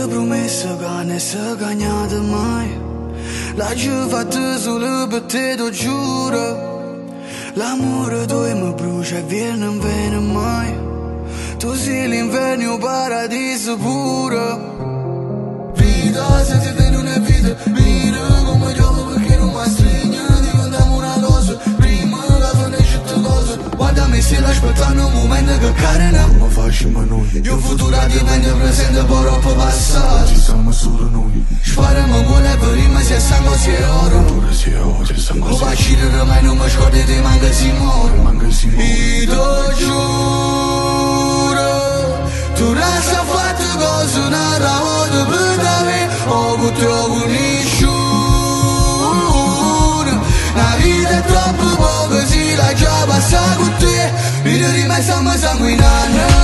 promessa che ne si cagnata mai. La gioventù solo per te lo giuro. L'amore tuo mi brucia e via non viene mai. Tu sei l'inverno, paradiso puro. Vita, se ti viene una vita, mira come gioco perché non mi stringe. Diventiamo una cosa, prima che finisce tutte cose. Guardami se l'aspettano un momento che carina. Come facciamo noi? Io futuro diventa presente, poi troppo passato. Ci siamo solo noi. Spariamo buone prima se sangue si è oro. Ora si è ora, siamo O solo vacillare mai non mi scordi di manca si muore. Manca si muore. Io te giuro, tu resta fatto cose una volta per te. Ho avuto con nessuno. La vita è troppo poco, si la già passa con te. Mi rimane sanguinando.